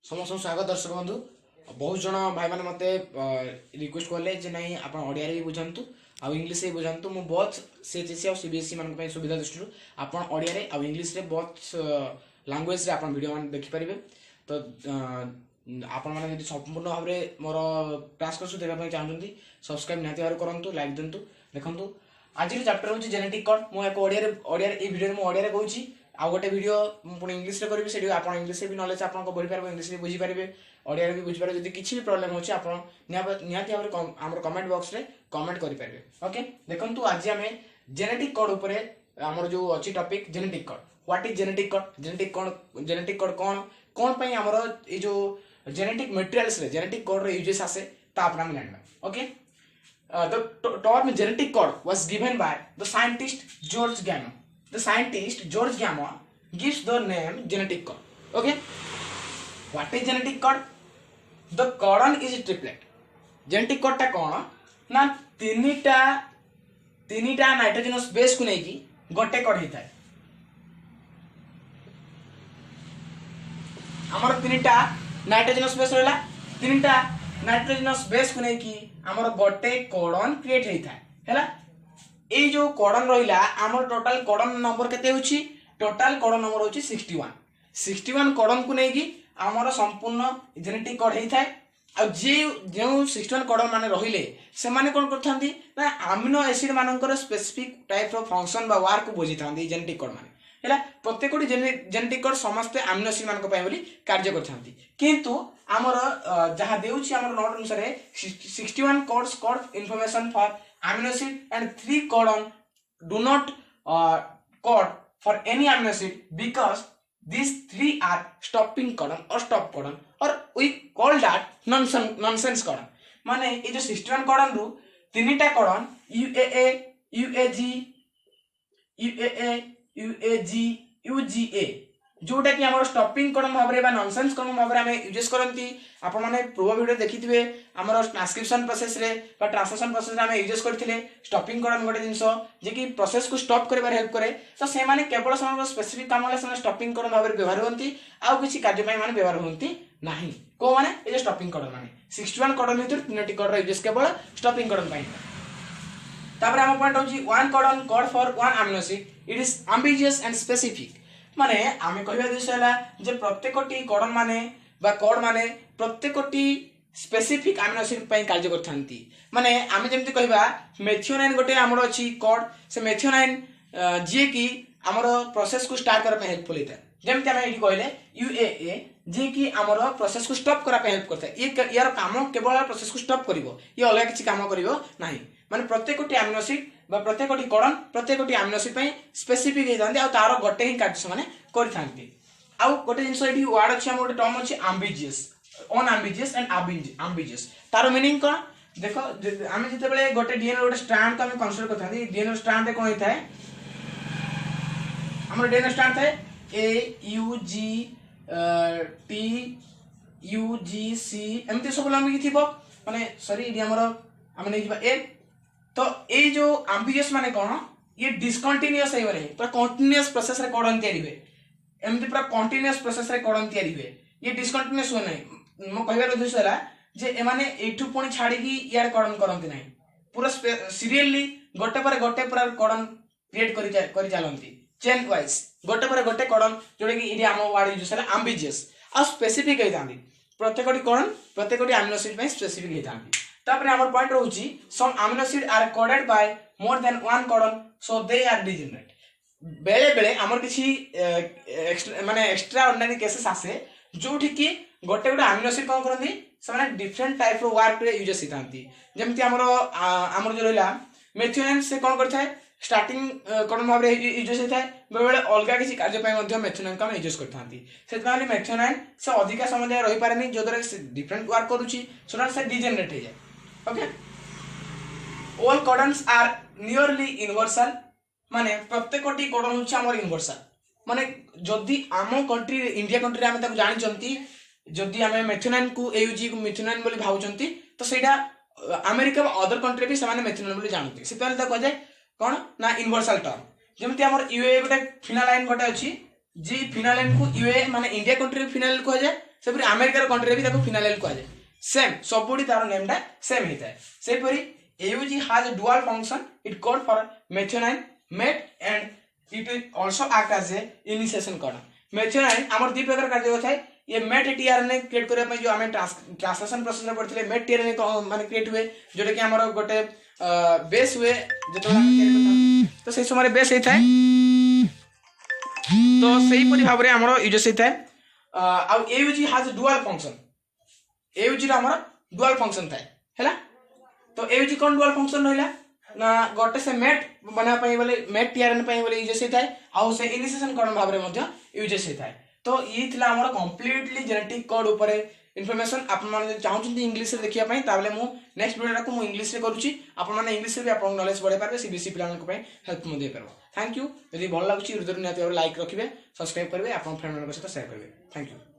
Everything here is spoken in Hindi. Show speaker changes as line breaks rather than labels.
समस्त स्वागत दर्शक बंधु। बहुत जन भाई मैंने मत रिक्वेस्ट कले नहीं आप ओडिया भी बुझातु आ इंग्लीश भी बुझातु मु बहुत सीएचएससी और सीबीएसई मान सुविधा दृष्टि आप ओडिया और इंग्लीश रे बहुत लैंग्वेज रे आप वीडियो मान देखिपारे। तो आपण मैंने संपूर्ण भाव में मोर क्लास कोर्स देखा चाहते सब्सक्राइब निहाती भाव करूँ, लाइक दिंतु। देखो आज चैप्टर हूँ जेनेटिक कोड। मुझे ओडिया वीडियो में ओडिया कहूँ आउ गोटे वीडियो पुणी इंग्लीश रे करी से आप इंग्लीश भी नॉलेज आप बढ़ी पारे, इंग्लीश भी बुझीपारे, ओडिया भी बुझीपारे। जब किसी भी प्रॉब्लम होची आप निहाती भाव आम कमेंट बॉक्स रे कमेंट करेंगे। ओके देखो आज आम जेनेटिक कोड उपर आमर जो अच्छी topic genetic code. What is genetic code? Genetic code कौन कौन पे आमर ये जो जेनेटिक मटेरियल्स रे जेनेटिक कोड रे यूजेस आसे तापर हम जानबा। Okay the term genetic code was given by the scientist George Gamow. The scientist George Gamow gives the name genetic code. Okay, what is genetic code? The codon is triplet. genetic code टा कौन ना तीनिटा नाइट्रोजनस बेस को नहीं गोटे कोड होता है। आमर तीनिटा नाइट्रोजनस बेस रहला, तीनिटा नाइट्रोजनस बेस को नहीं आमर गोटे कोडन क्रिएट होता है। ये जो कोडन रहा आमर टोटाल कोडन नंबर केते होची? टोटाल कोडन नंबर होची 61 कोडन को नहीं आमर संपूर्ण जेनेटिक कोड होता है। आ जे जो 61 कोडन माने रहिले से माने कोन करथांती ना अमीनो एसिड मानकर स्पेसिफिक टाइप ऑफ फंक्शन बा वर्क बुझी थांती जेनेटिक कोड माने हैला। प्रत्येक जेनेटिक कोड समस्त अमीनो एसिड मानक पय बोली कार्य करथांती, किंतु आमर जहां देउची आमर नोट अनुसार 61 codes code information for amino acid and 3 codon do not code for any amino acid because these 3 are stopping codon or stop codon or we call that nonsense codon। माने ये जो 61 कोडन रु तीनटा कोडन UAA UAG UGA जोटा कि हमर स्टॉपिंग कोडन भाव रे बा नॉनसेंस कोडन भाव रे हम यूज करंती। आपण माने पूर्व वीडियो देखिथिबे हमर ट्रांसक्रिप्शन प्रोसेस रे बा ट्रांसलेशन प्रोसेस रे हम यूज करथिले स्टॉपिंग कोडन गोटे जिंस जे कि प्रोसेस को स्टॉप करबार हेल्प करे। तो से माने केवल समग्र स्पेसिफिक काम ले से स्टॉपिंग कोडन भाव रे व्यवहार होंती आ किछि कार्य पय माने व्यवहार होंती नाही। को माने ए जे स्टॉपिंग कोडन माने 61 कोडन भितर तीनटी कोड रे यूज केवल स्टॉपिंग कोडन पय। तापर हम पॉइंट होची one codon code for one amino acid it is ambiguous and specific. माने आमे कहबा दिस हैला जे प्रत्येकटी कोडन माने बा कोड माने प्रत्येकटी स्पेसिफिक अमीनो एसिड पय कार्य करथांती। माने आमे जेमति कहबा मेथिओनाइन गोटे हमर अछि कोड से मेथिओनाइन जे कि हमर प्रोसेस को स्टार्ट करा पे हेल्पफुल होता है। जेमति आमे एठी कहले UAA जे कि हमर प्रोसेस को स्टॉप करा पे हेल्प करता है। ये यार काम केवल प्रोसेस को स्टॉप करिवो, ये अलग किछि काम करिवो नाही। माने प्रत्येकटी अमीनो एसिड बा प्रत्येकटी कोडन प्रत्येकटी अमीनो एसिड पय स्पेसिफिक हेतांती आ तारो गोटे ही कार्य माने करिथांती। आ गोटे जिंस एठी वर्ड अछि हम गोटे टर्म अछि एम्बिगियस, अनएम्बिगियस एंड एम्बिगियस। तारो मीनिंग कोन देखो आमे जते बेले गोटे डीएनए गोटे स्ट्रैंड को हम कंसीडर करथांती। डीएनए स्ट्रैंड कोन होता है? हमर डीएनए स्ट्रैंड है AUGTUGC एमती सब लंबी थिबो माने सॉरी इडी हमर हम नै जिबा ए। तो ए जो एम्बिगियस माने कोन? ये डिसकंटीन्यूअस है रे पूरा कंटीन्यूअस प्रोसेस रे कोडन तयारी हुए, एमती पूरा कंटीन्यूअस प्रोसेस रे कोडन तयारी हुए। ये डिसकंटीन्यूअस हो नै मो कहबार उद्देश्य हला जे ए माने एठु पुणी छाडी की यार कोडन करंती नै, पूरा सीरियली गोटे पर गोटे पूरा कोडन क्रिएट करि चलंती चेन वाइज गोटे पर गोटे कोडन जोडे कि इडी हम वर्ड यूज हला एम्बिगियस आ स्पेसिफिक हेतांती। प्रत्येकटी कोडन प्रत्येकटी अमीनो एसिड पय स्पेसिफिक हेतांती। तापर हमर पॉइंट रहउची some amino acid are coded by more than one codon so they are degenerate. बेले बेले हमर किछि माने एक्स्ट्रा ऑर्डिनरी केसेस आसे जोठी कि गोटे गोटे अमीनो एसिड कोन करंती से माने डिफरेंट टाइप ऑफ वर्क रे यूज हेतांती। जेमति हमर जो रहला मेथिओनाइन से कोन करथाय स्टार्टिंग कोडन भाव रे यूज होता है। बेले अलगा किछि कार्य पय मध्ये मेथिओनाइन का यूज करथांती। सेतमाने मेथिओनाइन से अधिक समय रहि पारेनी जो द्वारा डिफरेंट वर्क करूची सोना से डिजेनरेट हो जाए। Okay all codons are nearly universal. माने प्रत्येकटी कोडन होची हमर यूनिवर्सल। माने जदी आम कंट्री इंडिया कंट्री रे हम ताको जानि चंती जदी हम मेथिओनाइन को AUG को मेथिओनाइन बोली भाउचंती तो सेटा अमेरिका अदर कंट्री भी समान मेथिओनाइन बोली जानती। सेतले त कह जाय कोन ना यूनिवर्सल टर्म। जेमति हमर UAA गोटे फिनालाइन गोटे अछि जी फिनालाइन को UAA माने इंडिया कंट्री फिनालाइन कह जाय सेपरी अमेरिकार कंट्री भी फिनाइल कह जाए सेम सबुठी तार नेमटा सेम होता है सेपरी AUG has a dual function it code for methionine met and it will also act as a initiation codon methionine हमर दी प्रकार कार्य होता है ये मेट टीआरएनए क्रिएट करबा पई जो हमें ट्रांसलेशन प्रोसेस में पड़थिले मेट टीआरएनए माने क्रिएट हुए जोटा कि हमर गोटे बेस हुए जतो हम क्रिएट करता तो सही समय बेस हेता है तो सही परि भाबरे हमर यूज हेता है आ AUG has a dual function AUG रा हमर dual function था हैला तो AUG कोन dual function रहला ना गोटे से मेट बना पई बोले मेट टीआरएनए पई बोले यूज हेता है आ से इनिशिएशन कोन भाबरे मध्य यूज हेता है तो ये थिला हमर कंप्लीटली जेनेटिक कोड ऊपर इन्फॉर्मेशन आपण माने चाहउछन इंग्लिश रे देखिया पई ताबले मु नेक्स्ट वीडियो को मु इंग्लिश रे करूची आपण माने इंग्लिश रे भी आपण नॉलेज बढ़े पारबे सीबीएसई प्लान को पई हेल्प मु दे परबो थैंक यू यदि भल लागुची हृदय नियत लाइक रखिबे सब्सक्राइब करबे आपण फ्रेंड मन के साथ शेयर करबे थैंक यू।